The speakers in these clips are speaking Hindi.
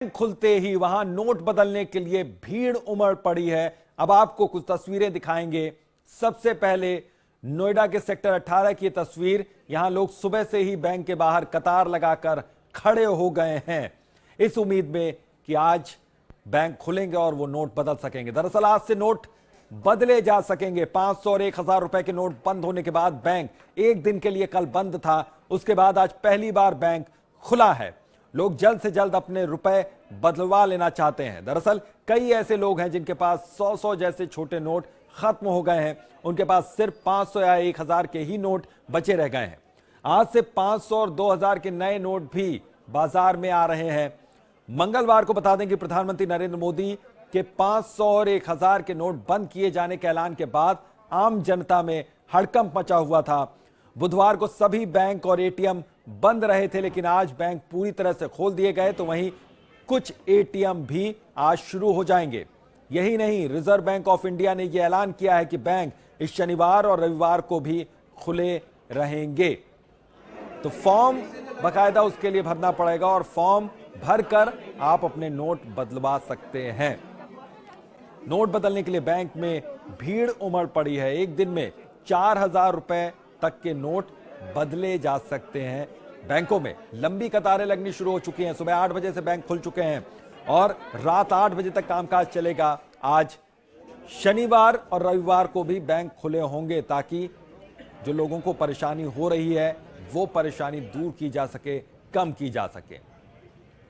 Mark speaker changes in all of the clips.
Speaker 1: खुलते ही वहां नोट बदलने के लिए भीड़ उमड़ पड़ी है। अब आपको कुछ तस्वीरें दिखाएंगे। सबसे पहले नोएडा के सेक्टर 18 की तस्वीर। यहां लोग सुबह से ही बैंक के बाहर कतार लगाकर खड़े हो गए हैं, इस उम्मीद में कि आज बैंक खुलेंगे और वो नोट बदल सकेंगे। दरअसल आज से नोट बदले जा सकेंगे। 500 और 1000 रुपए के नोट बंद होने के बाद बैंक एक दिन के लिए कल बंद था, उसके बाद आज पहली बार बैंक खुला है। लोग जल्द से जल्द अपने रुपए बदलवा लेना चाहते हैं। दरअसल कई ऐसे लोग हैं जिनके पास 100 जैसे छोटे नोट खत्म हो गए हैं, उनके पास सिर्फ 500 या 1000 के ही नोट बचे रह गए हैं। आज से 500 और 2000 के नए नोट भी बाजार में आ रहे हैं। मंगलवार को बता दें कि प्रधानमंत्री नरेंद्र मोदी के 500 और 1000 के नोट बंद किए जाने के ऐलान के बाद आम जनता में हड़कंप मचा हुआ था। बुधवार को सभी बैंक और एटीएम बंद रहे थे, लेकिन आज बैंक पूरी तरह से खोल दिए गए, तो वहीं कुछ एटीएम भी आज शुरू हो जाएंगे। यही नहीं, रिजर्व बैंक ऑफ इंडिया ने यह ऐलान किया है कि बैंक इस शनिवार और रविवार को भी खुले रहेंगे। तो फॉर्म बाकायदा उसके लिए भरना पड़ेगा और फॉर्म भरकर आप अपने नोट बदलवा सकते हैं। नोट बदलने के लिए बैंक में भीड़ उमड़ पड़ी है। एक दिन में 4000 रुपए तक के नोट बदले जा सकते हैं। बैंकों में लंबी कतारें लगनी शुरू हो चुकी हैं। सुबह 8 बजे से बैंक खुल चुके हैं और रात 8 बजे तक कामकाज चलेगा। आज शनिवार और रविवार को भी बैंक खुले होंगे ताकि जो लोगों को परेशानी हो रही है वो परेशानी दूर की जा सके, कम की जा सके।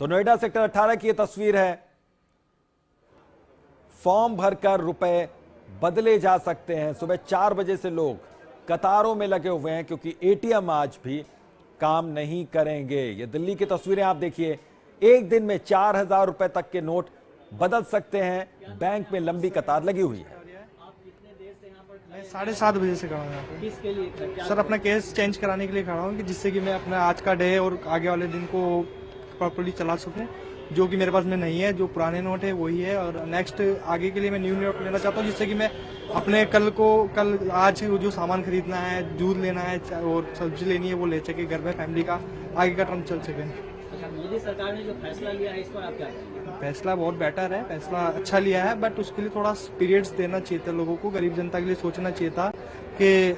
Speaker 1: तो नोएडा सेक्टर 18 की यह तस्वीर है। फॉर्म भरकर रुपए बदले जा सकते हैं। सुबह 4 बजे से लोग कतारों में लगे हुए हैं क्योंकि एटीएम आज भी काम नहीं करेंगे। ये दिल्ली की तस्वीरें आप देखिए। एक दिन में 4000 रुपए तक के नोट बदल सकते हैं। बैंक में लंबी कतार लगी हुई है।
Speaker 2: मैं 7:30 बजे से खड़ा हूँ यहाँ पे। किसके लिए? सर, अपना केस चेंज कराने के लिए खड़ा हूँ कि जिससे कि मैं अपना आज का डे और आगे वाले दिन को प्रॉपर्ली चला सकूँ। जो कि मेरे पास में नहीं है, जो पुराने नोट है वही है, और नेक्स्ट आगे के लिए मैं न्यू नोट लेना चाहता हूँ जिससे कि मैं अपने आज जो सामान खरीदना है, दूध लेना है और सब्जी लेनी है वो ले सके, घर में फैमिली का आगे का टर्म चल सके।
Speaker 3: मोदी सरकार ने जो फैसला लिया है इस पर आप क्या कहेंगे?
Speaker 2: फैसला बहुत बेटर है, फैसला अच्छा लिया है, बट उसके लिए थोड़ा पीरियड्स देना चाहिए था लोगों को। गरीब जनता के लिए सोचना चाहिए था कि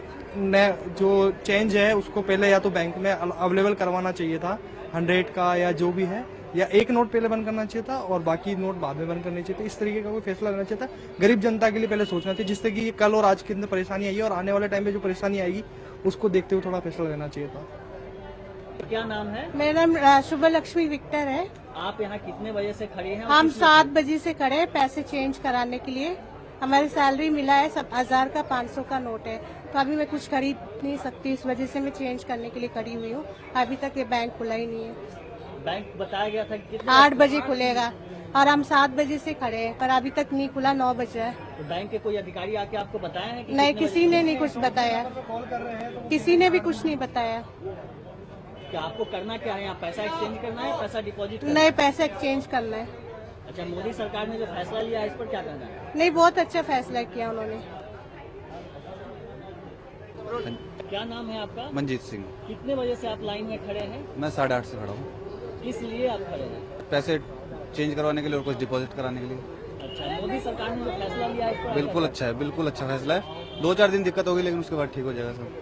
Speaker 2: जो चेंज है उसको पहले या तो बैंक में अवेलेबल करवाना चाहिए था 100 का या जो भी है, या एक नोट पहले बंद करना चाहिए था और बाकी नोट बाद में बंद करने चाहिए थे। इस तरीके का कोई फैसला लेना चाहिए था। गरीब जनता के लिए पहले सोचना चाहिए, जिससे कि कल और आज के अंदर परेशानी आई है और आने वाले टाइम में जो परेशानी आएगी उसको देखते हुए थोड़ा फैसला लेना चाहिए था।
Speaker 3: क्या नाम है?
Speaker 4: मेरा नाम शुभ लक्ष्मी विक्टर है।
Speaker 3: आप यहाँ कितने बजे से खड़े हैं?
Speaker 4: हम 7 बजे से खड़े हैं पैसे चेंज कराने के लिए। हमारी सैलरी मिला है, 1000 का 500 का नोट है, तो अभी मैं कुछ खरीद नहीं सकती, इस वजह से मैं चेंज करने के लिए खड़ी हुई हूँ। अभी तक ये बैंक खुला ही नहीं है।
Speaker 3: बैंक बताया गया था कि
Speaker 4: 8 बजे खुलेगा और हम 7 बजे से खड़े हैं, पर अभी तक नहीं खुला, 9 बज रहा है।
Speaker 3: तो बैंक के कोई अधिकारी आके आपको बताया है कि
Speaker 4: नहीं, किसी ने नहीं कुछ बताया, किसी ने भी कुछ नहीं बताया।
Speaker 3: क्या आपको करना क्या है? यहाँ पैसा एक्सचेंज करना है, पैसा डिपॉजिट?
Speaker 4: नहीं, पैसा एक्सचेंज करना है।
Speaker 3: अच्छा, मोदी सरकार ने जो फैसला लिया है इस पर क्या कहना है?
Speaker 4: नहीं, बहुत अच्छा फैसला किया उन्होंने।
Speaker 3: क्या नाम है आपका?
Speaker 5: मंजीत सिंह।
Speaker 3: कितने बजे से आप लाइन में खड़े हैं?
Speaker 5: मैं 8:30 से खड़ा हूँ।
Speaker 3: किस लिए आप खड़े हैं?
Speaker 5: पैसे चेंज करवाने के लिए और कुछ डिपॉजिट कराने के लिए।
Speaker 3: अच्छा, मोदी सरकार ने जो फैसला लिया है इस पर
Speaker 5: बिल्कुल अच्छा है, बिल्कुल अच्छा फैसला है। 2-4 दिन दिक्कत होगी लेकिन उसके बाद ठीक हो जाएगा सब।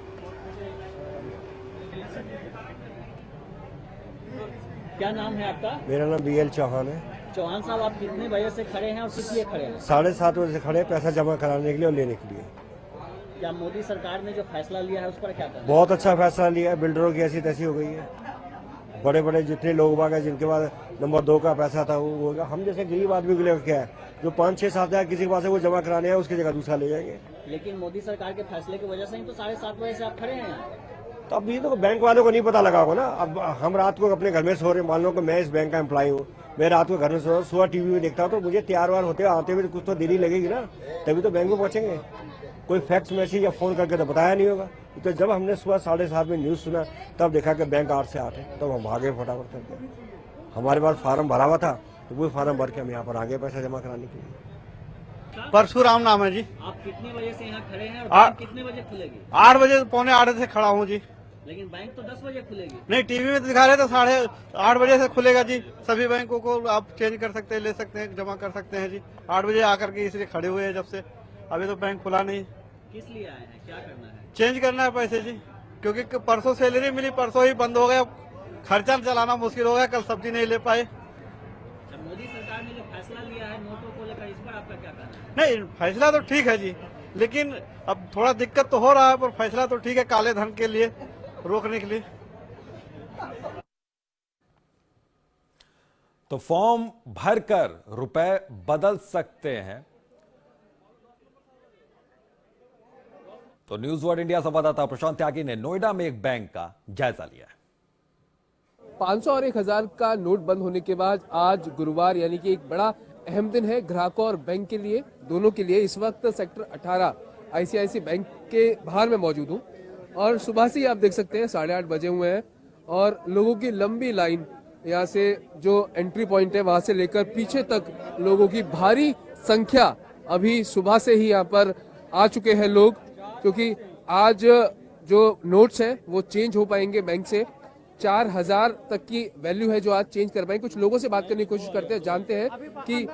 Speaker 3: क्या नाम है आपका?
Speaker 6: मेरा नाम BL चौहान है।
Speaker 3: चौहान साहब, आप कितने बजे से खड़े हैं और किस लिए खड़े हैं?
Speaker 6: 7:30 बजे से खड़े, पैसा जमा कराने के लिए और लेने के लिए।
Speaker 3: क्या मोदी सरकार ने जो फैसला लिया है उस पर क्या कहना है?
Speaker 6: बहुत अच्छा फैसला लिया है। बिल्डरों की ऐसी तैसी हो गई है। बड़े बड़े जितने लोग बाग हैं जिनके पास नंबर 2 का पैसा था वो होगा। हम जैसे गरीब आदमी के लिए क्या है, जो 5-6-7 हजार किसी के पास है वो जमा कराने हैं, उसकी जगह दूसरा ले जाएंगे।
Speaker 3: लेकिन मोदी सरकार के फैसले की वजह से ही तो 7:30 बजे से आप खड़े हैं यहाँ।
Speaker 6: तो अब ये तो बैंक वालों को नहीं पता लगा होगा ना। अब हम रात को अपने घर में सो रहे, मान लो कि मैं इस बैंक का एम्प्लॉय हूँ, मैं रात को घर में सो रहा हूँ, सुबह टीवी में देखता हूँ, तो मुझे तैयार वार होते आते हुए कुछ तो देरी लगेगी ना, तभी तो बैंक में पहुंचेंगे। कोई फैक्स मैसेज या फोन करके तो बताया नहीं होगा। तो जब हमने सुबह 7:30 में न्यूज सुना तब देखा कि बैंक 8 से 8 है, तब हम भागे फटाफट करके। हमारे पास फार्म भरा हुआ था तो वो फार्म भर के हम यहाँ पर आगे पैसा जमा कराने के लिए।
Speaker 2: परशुराम नाम है जी।
Speaker 3: आप कितने बजे से यहाँ खड़े हैं और बैंक कितने बजे खुलेगी?
Speaker 2: 8 बजे, 7:45 से खड़ा हूँ जी।
Speaker 3: लेकिन बैंक तो 10 बजे खुलेगी।
Speaker 5: नहीं, टीवी में दिखा रहे तो 8:30 बजे से खुलेगा जी। सभी बैंकों को आप चेंज कर सकते हैं, ले सकते हैं, जमा कर सकते हैं जी। 8 बजे आकर के इसलिए खड़े हुए हैं जब से, अभी तो बैंक खुला नहीं।
Speaker 3: किस लिए आए हैं, क्या करना है?
Speaker 5: चेंज करना है पैसे जी, क्योंकि परसों सैलरी मिली, परसों ही बंद हो गया, खर्चा चलाना मुश्किल हो गया, कल सब्जी नहीं ले पाए।
Speaker 3: मोदी सरकार ने जो फैसला लिया है नोटों को लेकर, इस पर आपका क्या कहना है?
Speaker 5: नहीं, फैसला तो ठीक है जी, लेकिन अब थोड़ा दिक्कत तो हो रहा है, पर फैसला तो ठीक है, काले धन के लिए रोकने के लिए।
Speaker 1: तो फॉर्म भरकर रुपए बदल सकते हैं। तो न्यूज वर्ल्ड इंडिया संवाददाता प्रशांत त्यागी ने नोएडा में एक बैंक का जायजा लिया है।
Speaker 7: 500 और 1000 का नोट बंद होने के बाद आज गुरुवार यानी कि एक बड़ा अहम दिन है ग्राहकों और बैंक के लिए, दोनों के लिए। इस वक्त सेक्टर 18 आईसीआईसी बैंक के बाहर में मौजूद हूँ और सुबह से ही आप देख सकते हैं 8:30 बजे हुए हैं और लोगों की लंबी लाइन, यहाँ से जो एंट्री पॉइंट है वहां से लेकर पीछे तक लोगों की भारी संख्या अभी सुबह से ही यहाँ पर आ चुके हैं लोग, क्योंकि आज जो नोट्स हैं वो चेंज हो पाएंगे बैंक से। 4000 तक की वैल्यू है जो आज चेंज कर पाएंगे। कुछ लोगों से बात करने की कोशिश करते हैं, जानते हैं कि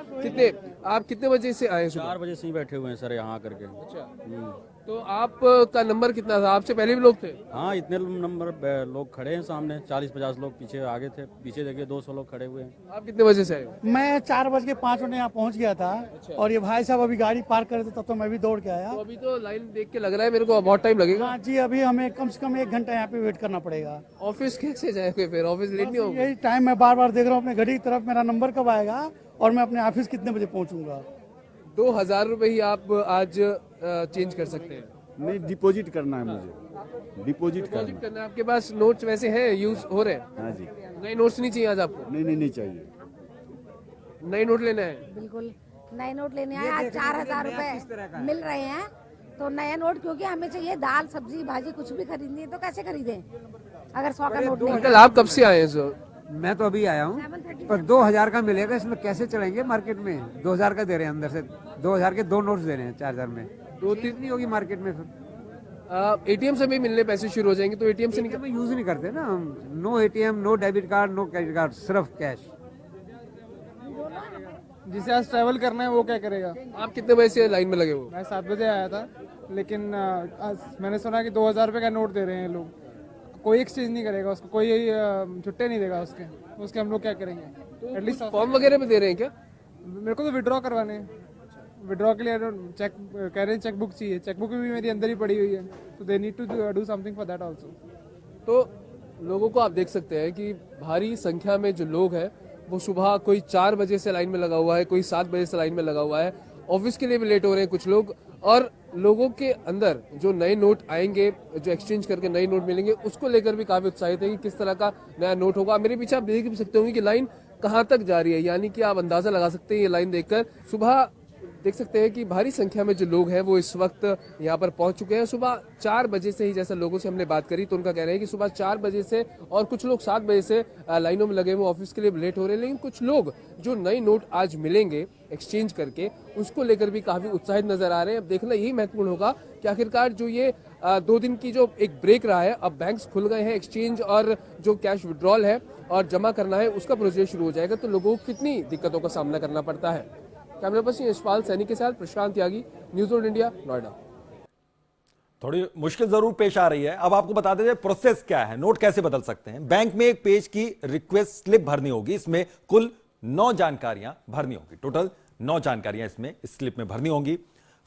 Speaker 7: आप कितने बजे से आए?
Speaker 8: 4 बजे से ही बैठे हुए हैं सर यहाँ करके।
Speaker 7: अच्छा, तो आपका नंबर कितना था? आपसे पहले भी लोग थे?
Speaker 8: हाँ, इतने नंबर लोग खड़े हैं सामने, 40-50 लोग पीछे आगे थे, पीछे देखिए 200 लोग खड़े हुए हैं।
Speaker 7: आप कितने बजे से आए?
Speaker 9: मैं 4:05 यहाँ पहुँच गया था। और ये भाई साहब अभी गाड़ी पार्क कर रहे थे, तब तो मैं भी दौड़ के आया।
Speaker 7: तो अभी तो लाइन देख के लग रहा है मेरे को बहुत टाइम लगेगा।
Speaker 9: हाँ जी, अभी हमें कम से कम 1 घंटा यहाँ पे वेट करना पड़ेगा।
Speaker 7: ऑफिस कैसे जाएंगे फिर? ऑफिस लेट नहीं होगा?
Speaker 9: यही टाइम मैं बार बार देख रहा हूँ अपने घड़ी की तरफ, मेरा नंबर कब आएगा और मैं अपने ऑफिस कितने बजे पहुँचूंगा।
Speaker 7: 2000 रुपए ही आप आज चेंज कर सकते हैं?
Speaker 10: नहीं, डिपॉजिट करना है मुझे, डिपॉजिट
Speaker 7: करना है। आपके पास नोट्स वैसे हैं, यूज हो रहे हैं?
Speaker 10: हाँ जी।
Speaker 7: नए नोट्स नहीं चाहिए आज आपको?
Speaker 10: नहीं चाहिए।
Speaker 7: नए नोट लेना है?
Speaker 11: बिल्कुल नए नोट लेने आए। आज 4000 रुपए मिल रहे हैं, तो नया नोट क्योंकि हमें चाहिए, दाल सब्जी भाजी कुछ भी खरीदनी है तो कैसे खरीदें अगर 100 का नोट नहीं।
Speaker 7: अंकल आप कब से आए हैं सर?
Speaker 12: मैं तो अभी आया हूँ, पर 2000 का मिलेगा, इसमें कैसे चलेंगे मार्केट में? 2000 का दे रहे हैं अंदर से, 2000 के 2 नोट्स दे रहे हैं 4000 में, 2-3 नहीं होगी मार्केट में। फिर
Speaker 7: एटीएम से भी मिलने पैसे शुरू हो जाएंगे, तो एटीएम से
Speaker 12: नहीं यूज नहीं करते ना हम। No ATM, no debit card, no credit card, सिर्फ कैश।
Speaker 2: जिसे आज ट्रैवल करना है वो क्या करेगा?
Speaker 7: आप कितने बजे से लाइन में लगे हो?
Speaker 2: मैं 7 बजे आया था, लेकिन आज मैंने सुना कि 2000 रुपए का नोट दे रहे हैं लोग, कोई एक्सचेंज नहीं करेगा उसको, कोई छुट्टे नहीं देगा उसके हम लोग क्या करेंगे?
Speaker 7: एटलीस्ट फॉर्म वगैरह में दे रहे हैं क्या?
Speaker 2: मेरे को तो विड्रॉ करवाने हैं, विड्रॉ के लिए चेक कह रहे हैं, चेकबुक चाहिए, चेकबुक भी मेरी अंदर ही पड़ी हुई है, तो they need to do something for that also.
Speaker 7: तो लोगों को आप देख सकते हैं कि भारी संख्या में जो लोग हैं वो सुबह कोई 4 बजे से लाइन में लगा हुआ है, कोई 7 बजे से लाइन में लगा हुआ है, ऑफिस के लिए भी लेट हो रहे हैं कुछ लोग। और लोगों के अंदर जो नए नोट आएंगे, जो एक्सचेंज करके नए नोट मिलेंगे, उसको लेकर भी काफी उत्साहित है कि किस तरह का नया नोट होगा। मेरे पीछे आप देख भी सकते होंगे कि लाइन कहां तक जा रही है, यानी कि आप अंदाजा लगा सकते हैं ये लाइन देखकर। सुबह देख सकते हैं कि भारी संख्या में जो लोग हैं वो इस वक्त यहाँ पर पहुंच चुके हैं। सुबह 4 बजे से ही, जैसे लोगों से हमने बात करी तो उनका कहना है कि सुबह 4 बजे से, और कुछ लोग 7 बजे से लाइनों में लगे हुए, ऑफिस के लिए लेट हो रहे हैं। लेकिन कुछ लोग जो नए नोट आज मिलेंगे एक्सचेंज करके, उसको लेकर भी काफी उत्साहित नजर आ रहे हैं। अब देखना यही महत्वपूर्ण होगा कि आखिरकार जो ये 2 दिन की जो एक ब्रेक रहा है, अब बैंक्स खुल गए हैं, एक्सचेंज और जो कैश विड्रॉल है और जमा करना है उसका प्रोसीजर शुरू हो जाएगा, तो लोगों को कितनी दिक्कतों का सामना करना पड़ता है। कैमरा पर्सन यशपाल सैनी के साथ प्रशांत त्यागी, न्यूज वर्ल्ड इंडिया, नोएडा।
Speaker 1: थोड़ी मुश्किल जरूर पेश आ रही है। अब आपको बता दें प्रोसेस क्या है, नोट कैसे बदल सकते हैं। बैंक में एक पेज की रिक्वेस्ट स्लिप भरनी होगी, इसमें कुल 9 जानकारियां भरनी होगी। टोटल 9 जानकारियां इसमें इस स्लिप में भरनी होंगी।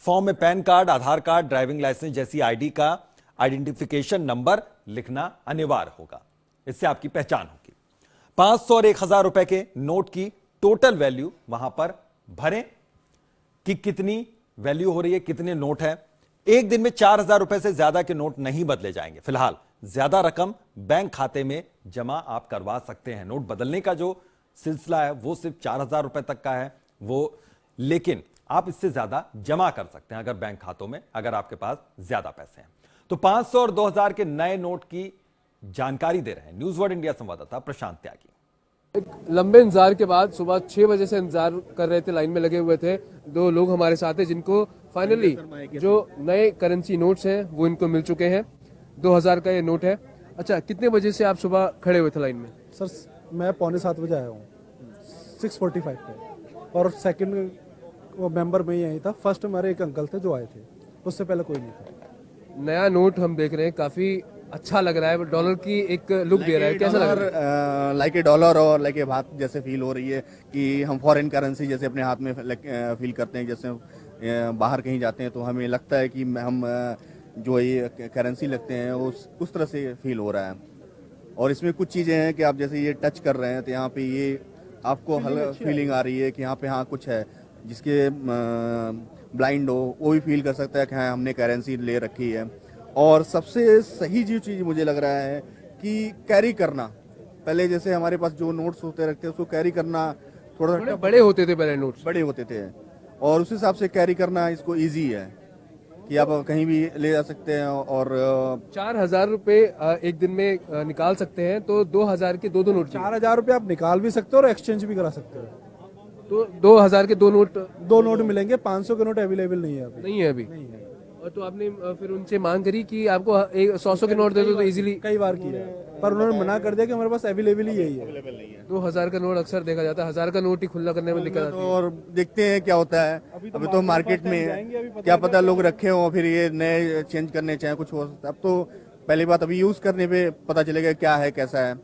Speaker 1: फॉर्म में पैन कार्ड, आधार कार्ड, ड्राइविंग लाइसेंस जैसी आईडी का आइडेंटिफिकेशन नंबर लिखना अनिवार्य होगा, इससे आपकी पहचान होगी। 500 और 1000 रुपए के नोट की टोटल वैल्यू वहां पर भरें कि कितनी वैल्यू हो रही है, कितने नोट है। एक दिन में 4000 रुपए से ज्यादा के नोट नहीं बदले जाएंगे। फिलहाल ज्यादा रकम बैंक खाते में जमा आप करवा सकते हैं। नोट बदलने का जो सिलसिला है वो सिर्फ 4000 रुपए तक का है वो, लेकिन आप इससे ज्यादा जमा कर सकते हैं अगर बैंक खातों में, अगर आपके पास ज्यादा पैसे हैं। तो 500 और 2000 के नए नोट की जानकारी दे रहे हैं न्यूज वर्ल्ड इंडिया संवाददाता प्रशांत त्यागी।
Speaker 7: एक लंबे इंतजार के बाद सुबह 6 बजे से इंतजार कर रहे थे, लाइन में लगे हुए थे। 2 लोग हमारे साथ हैं जिनको फाइनली जो नए करेंसी नोट्स हैं वो इनको मिल चुके हैं। 2000 का ये नोट है। अच्छा, कितने बजे से आप सुबह खड़े हुए थे लाइन में?
Speaker 9: सर मैं 6:45 बजे आया हूँ 6:45 पे, और सेकंड वो मेंबर में ही यही था। फर्स्ट हमारे एक अंकल थे जो आए थे, उससे पहले कोई नहीं था।
Speaker 7: नया नोट हम देख रहे हैं, काफी अच्छा लग रहा है, डॉलर की एक लुक दे रहा है, कैसा लग रहा है?
Speaker 13: लाइक ए डॉलर और लाइक ए बात जैसे फील हो रही है कि हम फॉरेन करेंसी जैसे अपने हाथ में फील करते हैं। जैसे बाहर कहीं जाते हैं तो हमें लगता है कि हम जो ये करेंसी लगते हैं उस तरह से फील हो रहा है। और इसमें कुछ चीज़ें हैं कि आप जैसे ये टच कर रहे हैं तो यहाँ पे ये आपको फीलिंग आ रही है कि यहाँ पे हाँ कुछ है। जिसके ब्लाइंड हो वो भी फील कर सकता है कि हाँ हमने करेंसी ले रखी है। और सबसे सही जो चीज़ मुझे लग रहा है कि कैरी करना, पहले जैसे हमारे पास जो नोट्स होते रहते हैं उसको कैरी करना थोड़ा
Speaker 7: बड़े होते थे, पहले नोट्स
Speaker 13: बड़े होते थे, और उस हिसाब से कैरी करना इसको इजी है कि आप कहीं भी ले जा सकते हैं। और
Speaker 7: 4,000 रुपए एक दिन में निकाल सकते हैं, तो 2,000 के दो नोट।
Speaker 9: 4,000 रुपये आप निकाल भी सकते हो और एक्सचेंज भी करा सकते हो।
Speaker 7: तो 2,000 के दो नोट
Speaker 9: मिलेंगे, 500 के नोट अवेलेबल नहीं है अभी।
Speaker 7: नहीं है अभी। और तो आपने फिर उनसे मांग करी कि आपको 100 के नोट दे दो तो इजीली?
Speaker 9: कई बार किया, पर उन्होंने मना कर दिया कि हमारे पास अवेलेबल ही यही है।
Speaker 7: 2,000 का नोट अक्सर देखा जाता है, 1,000 का नोट ही खुला करने में दिक्कत आती है।
Speaker 13: और देखते हैं क्या होता है। अभी तो मार्केट में क्या पता लोग रखे हो फिर ये नए चेंज करने चाहे कुछ हो। अब तो पहली बात अभी यूज करने पे पता चलेगा क्या है कैसा है।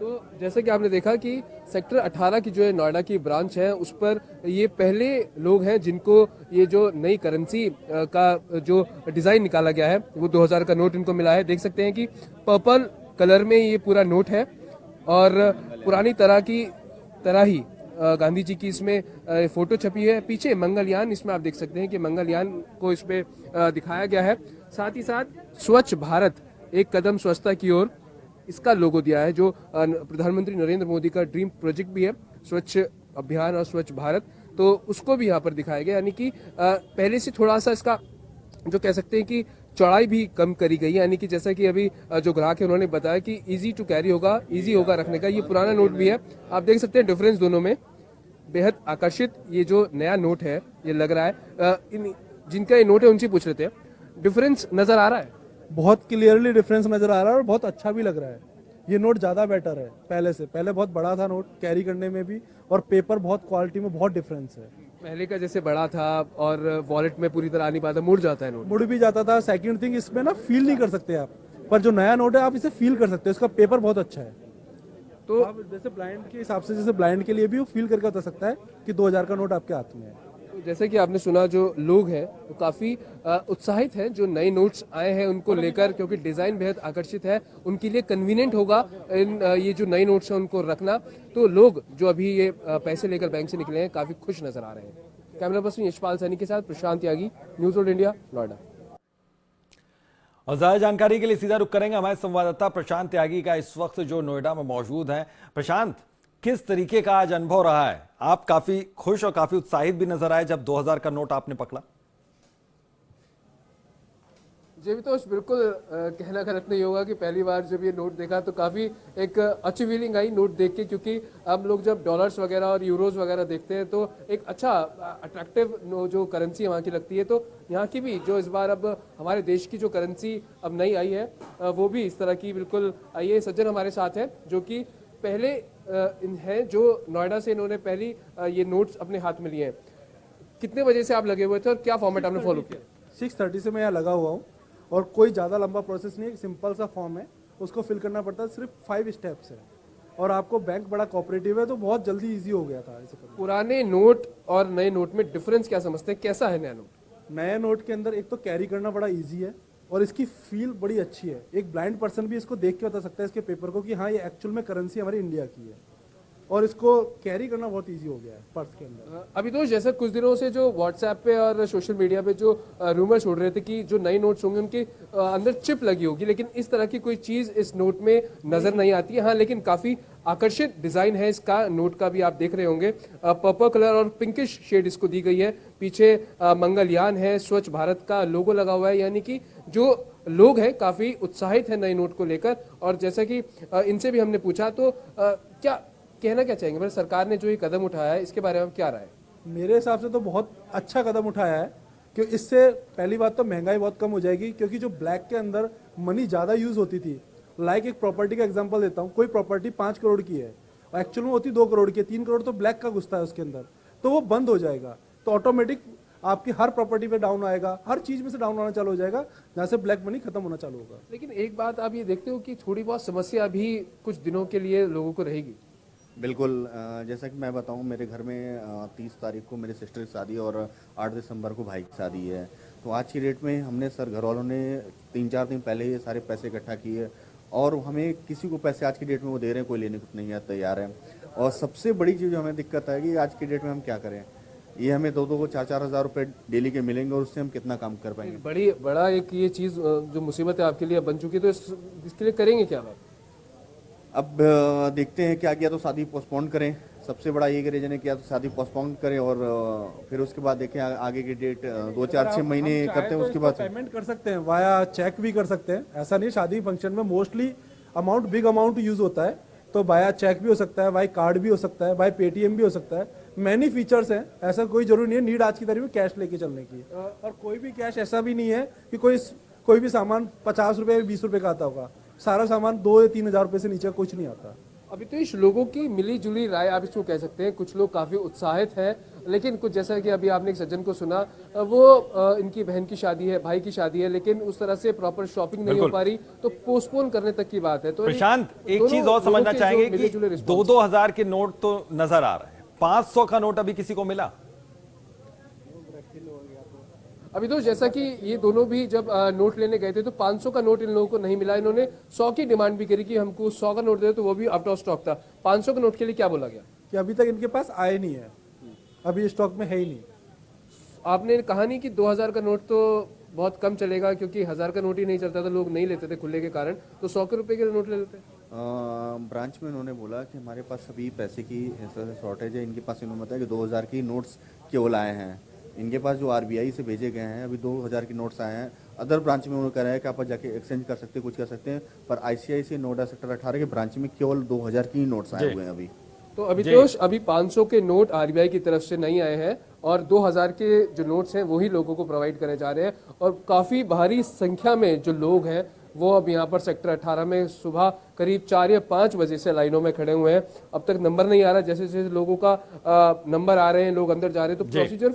Speaker 7: तो जैसे कि आपने देखा कि सेक्टर 18 की जो है नोएडा की ब्रांच है, उस पर ये पहले लोग हैं जिनको ये जो नई करेंसी का जो डिजाइन निकाला गया है वो 2,000 का नोट इनको मिला है। देख सकते हैं कि पर्पल कलर में ये पूरा नोट है और पुरानी तरह ही गांधी जी की इसमें फोटो छपी है। पीछे मंगलयान, इसमें आप देख सकते हैं कि मंगलयान को इसमें दिखाया गया है। साथ ही साथ स्वच्छ भारत, एक कदम स्वच्छता की ओर, इसका लोगो दिया है, जो प्रधानमंत्री नरेंद्र मोदी का ड्रीम प्रोजेक्ट भी है, स्वच्छ अभियान और स्वच्छ भारत, तो उसको भी यहाँ पर दिखाया गया। यानी कि पहले से थोड़ा सा इसका जो कह सकते हैं कि चौड़ाई भी कम करी गई है। यानी कि जैसा कि अभी जो ग्राहक है उन्होंने बताया कि इजी टू कैरी होगा, इजी होगा रखने का। ये पुराना नोट भी है, आप देख सकते हैं डिफरेंस दोनों में। बेहद आकर्षित ये जो नया नोट है ये लग रहा है। जिनका ये नोट है उनसे पूछ लेते हैं, डिफरेंस नजर आ रहा है?
Speaker 9: बहुत क्लियरली डिफरेंस नजर आ रहा है और बहुत अच्छा भी लग रहा है। ये नोट ज्यादा बेटर है पहले से। पहले बहुत बड़ा था नोट, कैरी करने में भी, और पेपर बहुत क्वालिटी में बहुत डिफरेंस है।
Speaker 7: पहले का जैसे बड़ा था और वॉलेट में पूरी तरह नहीं पाता, मुड़ जाता है नोट,
Speaker 9: मुड़ भी जाता था। सेकंड थिंग, इसमें ना फील नहीं कर सकते आप, पर जो नया नोट है आप इसे फील कर सकते हो। इसका पेपर बहुत अच्छा है। तो आप जैसे ब्लाइंड के हिसाब से, जैसे ब्लाइंड के लिए भी वो फील करके बता सकता है कि 2,000 का नोट आपके हाथ में है।
Speaker 7: जैसे कि आपने सुना, जो लोग हैं वो काफी उत्साहित हैं जो नए नोट्स आए हैं उनको लेकर, क्योंकि डिजाइन बेहद आकर्षित है। उनके लिए कन्वीनियंट होगा ये जो नए नोट्स हैं उनको रखना। तो लोग जो अभी ये पैसे लेकर बैंक से निकले हैं काफी खुश नजर आ रहे हैं। कैमरा पर्सन यशपाल सैनी के साथ प्रशांत त्यागी, न्यूज वर्ल्ड इंडिया, नोएडा।
Speaker 1: और ज्यादा जानकारी के लिए सीधा रुख करेंगे हमारे संवाददाता प्रशांत त्यागी का, इस वक्त जो नोएडा में मौजूद हैं। प्रशांत, किस तरीके का आज अनुभव रहा है? आप काफी खुश और काफी उत्साहित भी नजर आए जब 2,000 का नोट आपने पकड़ा।
Speaker 7: जी तो बिल्कुल कहना गलत नहीं होगा कि पहली बार जब ये नोट देखा तो काफ़ी एक अच्छी फीलिंग आई नोट देख के, क्योंकि हम लोग जब डॉलर्स वगैरह और यूरोस वगैरह देखते हैं तो एक अच्छा अट्रैक्टिव जो करेंसी वहाँ की लगती है। तो यहाँ की भी जो इस बार अब हमारे देश की जो करेंसी अब नई आई है वो भी इस तरह की बिल्कुल आई है। सज्जन हमारे साथ है जो कि पहले हैं, जो नोएडा से इन्होंने पहली ये नोट्स अपने हाथ में लिए हैं। कितने बजे से आप लगे हुए थे और क्या फॉर्मेट आपने फॉलो किया?
Speaker 9: 6:30 से मैं यहाँ लगा हुआ हूँ और कोई ज़्यादा लंबा प्रोसेस नहीं है। एक सिंपल सा फॉर्म है, उसको फिल करना पड़ता है, सिर्फ 5 स्टेप्स है। और आपको बैंक बड़ा कोऑपरेटिव है तो बहुत जल्दी इजी हो गया था।
Speaker 7: पुराने नोट और नए नोट में डिफरेंस क्या समझते हैं, कैसा है नया नोट?
Speaker 9: नए नोट के अंदर एक तो कैरी करना बड़ा ईजी है और इसकी फील बड़ी अच्छी है। एक ब्लाइंड पर्सन भी इसको देख के बता सकता है इसके पेपर को कि हाँ ये एक्चुअल में करेंसी हमारी इंडिया की है, और इसको कैरी करना बहुत इजी हो गया है पर्स के अंदर।
Speaker 7: अभी तो जैसे कुछ दिनों से जो व्हाट्सएप पे और सोशल मीडिया पे जो रूमर्स उड़ रहे थे कि जो नए नोट्स होंगे उनके अंदर चिप लगी होगी, लेकिन इस तरह की कोई चीज इस नोट में नजर नहीं आती है। हाँ, लेकिन काफी आकर्षित डिजाइन है इसका नोट का भी, आप देख रहे होंगे पर्पल कलर और पिंकिश शेड इसको दी गई है। पीछे मंगलयान है, स्वच्छ भारत का लोगो लगा हुआ है, यानी कि जो लोग हैं काफी उत्साहित है नए नोट को लेकर। और जैसा कि इनसे भी हमने पूछा तो क्या कहना क्या चाहेंगे, मतलब सरकार ने जो ये कदम उठाया है इसके बारे में क्या राय है?
Speaker 9: मेरे हिसाब से तो बहुत अच्छा कदम उठाया है, क्योंकि इससे पहली बात तो महंगाई बहुत कम हो जाएगी, क्योंकि जो ब्लैक के अंदर मनी ज़्यादा यूज़ होती थी लाइक एक प्रॉपर्टी का एग्जांपल देता हूँ, कोई प्रॉपर्टी 5 करोड़ की है और एक्चुअल में होती 2 करोड़ की है, 3 करोड़ तो ब्लैक का घुसता है उसके अंदर, तो वो बंद हो जाएगा, तो ऑटोमेटिक आपकी हर प्रॉपर्टी पे डाउन आएगा, हर चीज में से डाउन आना चालू हो जाएगा, जहां से ब्लैक मनी खत्म होना चालू होगा।
Speaker 7: लेकिन एक बात आप ये देखते हो कि थोड़ी बहुत समस्या अभी कुछ दिनों के लिए लोगों को रहेगी।
Speaker 13: बिल्कुल, जैसा कि मैं बताऊं, मेरे घर में 30 तारीख को मेरे सिस्टर की शादी और 8 दिसंबर को भाई की शादी है। तो आज की डेट में हमने सर घर वालों ने 3-4 दिन पहले ये सारे पैसे इकट्ठा किए और हमें किसी को पैसे आज की डेट में वो दे रहे हैं, कोई लेने को नहीं है तैयार है। और सबसे बड़ी चीज़ हमें दिक्कत है कि आज की डेट में हम क्या करें, ये हमें 2-2 को 4-4 हज़ार रुपये डेली के मिलेंगे और उससे हम कितना काम कर पाएंगे।
Speaker 7: बड़ा एक ये चीज़ जो मुसीबत है आपके लिए बन चुकी है, तो इसके लिए करेंगे क्या बात?
Speaker 13: अब देखते हैं क्या किया तो शादी पोस्टपोन करें, सबसे बड़ा ये रीजन है, किया तो शादी पोस्टपोन करें और फिर उसके बाद देखें आगे की डेट 2-4-6 महीने करते हैं, उसके बाद
Speaker 9: पेमेंट कर सकते हैं, वाया चेक भी कर सकते हैं। ऐसा नहीं, शादी फंक्शन में mostly amount big amount use होता है, तो वाया चेक भी हो सकता है, वाई कार्ड भी हो सकता है, वाई पेटीएम भी हो सकता है। मैनी फीचर्स हैं, ऐसा कोई जरूरी नहीं है नीड आज की तारीख में कैश लेके चलने की। और कोई भी कैश ऐसा भी नहीं है कि कोई भी सामान 50 रुपए 20 रुपए का आता होगा, सारा सामान 2 या 3 हजार रुपए से नीचे कुछ नहीं आता।
Speaker 7: अभी तो इस लोगों की मिली जुली राय आप इसको कह सकते हैं, कुछ लोग काफी उत्साहित हैं, लेकिन कुछ जैसा कि अभी आपने एक सज्जन को सुना, वो इनकी बहन की शादी है, भाई की शादी है, लेकिन उस तरह से प्रॉपर शॉपिंग नहीं हो पा रही, तो पोस्टपोन करने तक की बात है। तो
Speaker 1: प्रशांत, एक चीज और समझना चाहेंगे कि 2-2 हजार के नोट तो नजर आ रहे हैं, 500 का नोट अभी किसी को मिला?
Speaker 7: अभी तो जैसा कि ये दोनों भी जब नोट लेने गए थे तो 500 का नोट इन लोगों को नहीं मिला, इन्होंने 100 की डिमांड भी करी कि हमको 100 का नोट दे, तो वो भी आउट ऑफ स्टॉक था। 500 के नोट के लिए क्या बोला गया?
Speaker 9: कि अभी तक इनके पास आए नहीं है, अभी स्टॉक में है ही नहीं।
Speaker 7: आपने कहा नहीं कि 2000 का नोट तो बहुत कम चलेगा, क्योंकि 1000 का नोट ही नहीं चलता था, लोग नहीं लेते थे खुले के कारण, तो 100 के रुपए के नोट ले लेते।
Speaker 13: ब्रांच में उन्होंने बोला कि हमारे पास अभी पैसे की शॉर्टेज है, इनके पास इन्होंने बताया कि 2000 की नोट्स केवल आए हैं, इनके पास जो आरबीआई से भेजे गए हैं अभी 2000 की नोट्स आए हैं। अदर ब्रांच में उन्होंने कह रहा है कि आप जाके एक्सचेंज कर सकते हैं, कुछ कर सकते हैं, पर आईसीआईसी नोएडा सेक्टर 18 के ब्रांच में केवल 2000 की नोट्स आए हुए हैं अभी।
Speaker 7: तो अभी 500 के नोट आरबीआई की तरफ से नहीं आए हैं और 2000 के जो नोट्स हैं वही लोगों को प्रोवाइड करे जा रहे हैं, और काफी भारी संख्या में जो लोग हैं वो अब यहाँ पर सेक्टर 18 में सुबह करीब 4 या 5 बजे से लाइनों में खड़े हुए हैं। अब तक नंबर नहीं आ रहा, जैसे जैसे लोगों का नंबर आ रहे हैं, लोग अंदर जा रहे हैं, तो प्रोसीजर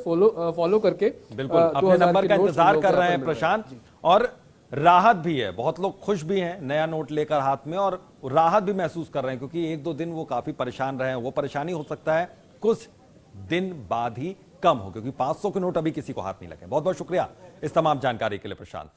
Speaker 7: फॉलो करके
Speaker 1: बिल्कुल अपने नंबर का इंतजार कर रहे हैं प्रशांत। और राहत भी है, बहुत लोग खुश भी हैं नया नोट लेकर हाथ में, और राहत भी महसूस कर रहे हैं, क्योंकि 1-2 दिन वो काफी परेशान रहे हैं। वो परेशानी हो सकता है कुछ दिन बाद ही कम हो, क्योंकि 500 के नोट अभी किसी को हाथ नहीं लगे। बहुत बहुत शुक्रिया इस तमाम जानकारी के लिए प्रशांत।